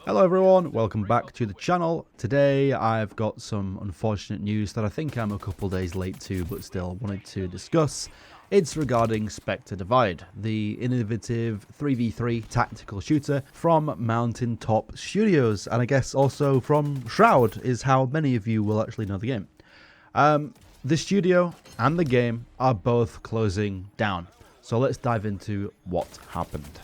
Hello everyone, welcome back to the channel. Today I've got some unfortunate news that I think I'm a couple days late to, but still wanted to discuss. It's regarding Spectre Divide, the innovative 3v3 tactical shooter from Mountaintop Studios, and I guess also from Shroud is how many of you will actually know the game. The studio and the game are both closing down, so let's dive into what happened.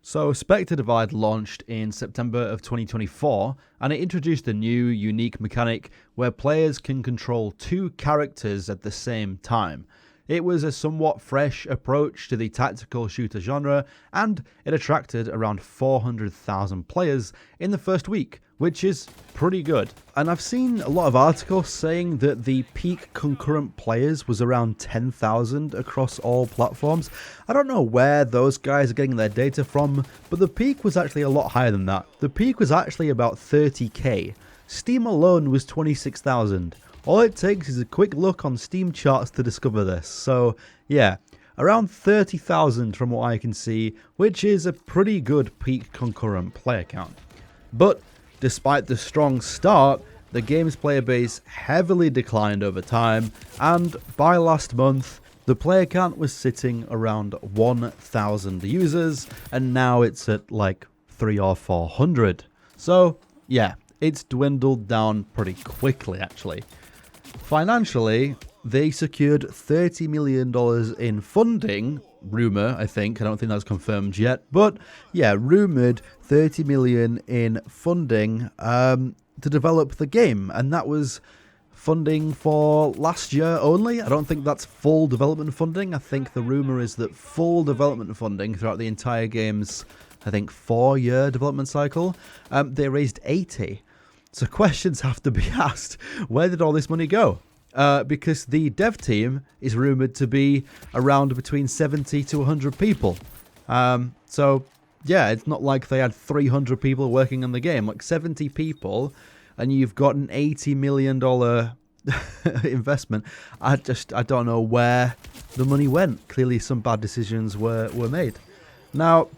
So Spectre Divide launched in September of 2024, and it introduced a new, unique mechanic where players can control two characters at the same time. It was a somewhat fresh approach to the tactical shooter genre, and it attracted around 400,000 players in the first week, which is pretty good. And I've seen a lot of articles saying that the peak concurrent players was around 10,000 across all platforms. I don't know where those guys are getting their data from, but the peak was actually a lot higher than that. The peak was actually about 30k. Steam alone was 26,000. All it takes is a quick look on Steam charts to discover this. So yeah, around 30,000 from what I can see, which is a pretty good peak concurrent player count. But despite the strong start, the game's player base heavily declined over time, and by last month, the player count was sitting around 1,000 users, and now it's at like 300 or 400. So yeah, it's dwindled down pretty quickly actually. Financially, they secured $30 million in funding, rumour I think, I don't think that's confirmed yet, but yeah, rumoured $30 million in funding to develop the game, and that was funding for last year only. I don't think that's full development funding. I think the rumour is that full development funding throughout the entire game's, I think, 4-year development cycle, they raised 80. So questions have to be asked, where did all this money go? Because the dev team is rumoured to be around between 70 to 100 people. So yeah, it's not like they had 300 people working on the game, like 70 people, and you've got an $80 million investment. I don't know where the money went. Clearly some bad decisions were made. Now,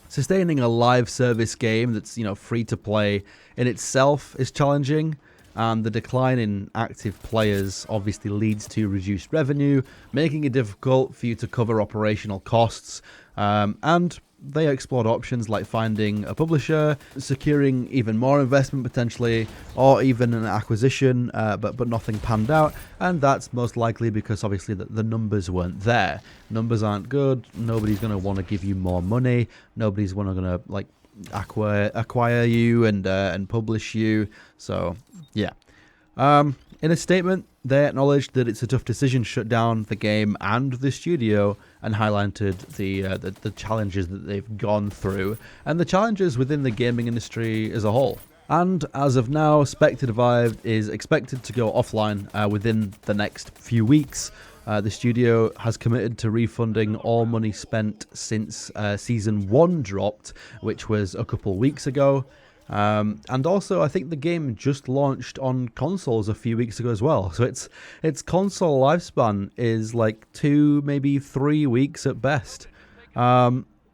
sustaining a live service game that's, free to play in itself is challenging, and the decline in active players obviously leads to reduced revenue, making it difficult for you to cover operational costs, and they explored options like finding a publisher, securing even more investment potentially, or even an acquisition, but nothing panned out, and that's most likely because obviously the numbers weren't there. Numbers aren't good, nobody's going to want to give you more money, nobody's going to like acquire you and publish you. So yeah, in a statement they acknowledged that it's a tough decision to shut down the game and the studio, and highlighted the challenges that they've gone through and the challenges within the gaming industry as a whole. And as of now, Spectre Divide is expected to go offline within the next few weeks. The studio has committed to refunding all money spent since Season 1 dropped, which was a couple weeks ago. And also, I think the game just launched on consoles a few weeks ago as well. So its console lifespan is like 2, maybe 3 weeks at best,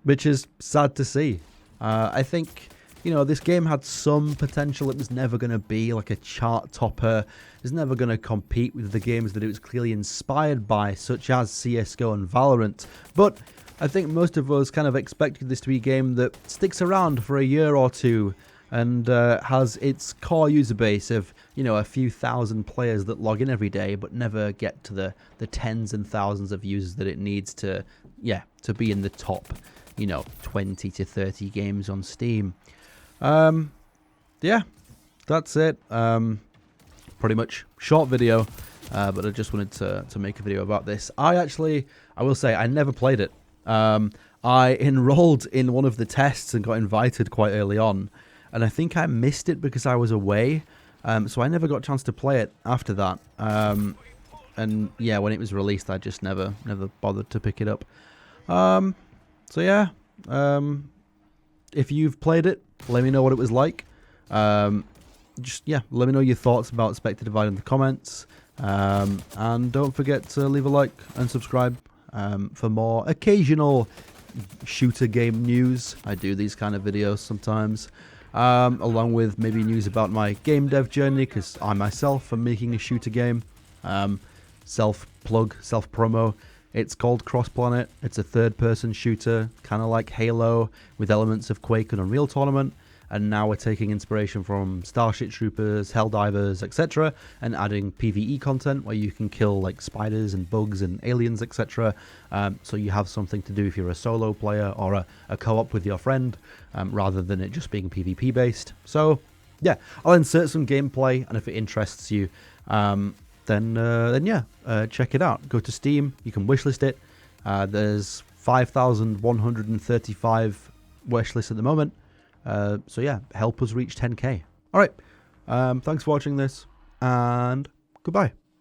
which is sad to see. I think, this game had some potential. It was never going to be like a chart topper. It was never going to compete with the games that it was clearly inspired by, such as CSGO and Valorant. But I think most of us kind of expected this to be a game that sticks around for a year or two, and has its core user base of, a few thousand players that log in every day, but never get to the tens and thousands of users that it needs to be in the top, 20 to 30 games on Steam. Yeah, that's it. Pretty much short video, but I just wanted to make a video about this. I will say, I never played it. I enrolled in one of the tests and got invited quite early on, and I think I missed it because I was away, so I never got a chance to play it after that. And yeah, when it was released, I just never bothered to pick it up. So yeah, if you've played it, let me know what it was like. Let me know your thoughts about Spectre Divide in the comments, and don't forget to leave a like and subscribe for more occasional shooter game news. I do these kind of videos sometimes, along with maybe news about my game dev journey, because I myself am making a shooter game. Self-plug, self-promo. It's called Cross Planet. It's a third-person shooter, kind of like Halo, with elements of Quake and Unreal Tournament. And now we're taking inspiration from Starship Troopers, Helldivers, etc., and adding PvE content where you can kill like spiders and bugs and aliens, etc. So you have something to do if you're a solo player or a co-op with your friend, rather than it just being PvP based. So yeah, I'll insert some gameplay, and if it interests you, then yeah, check it out. Go to Steam, you can wishlist it. There's 5,135 wishlists at the moment. So yeah, help us reach 10k. Alright, thanks for watching this, and goodbye.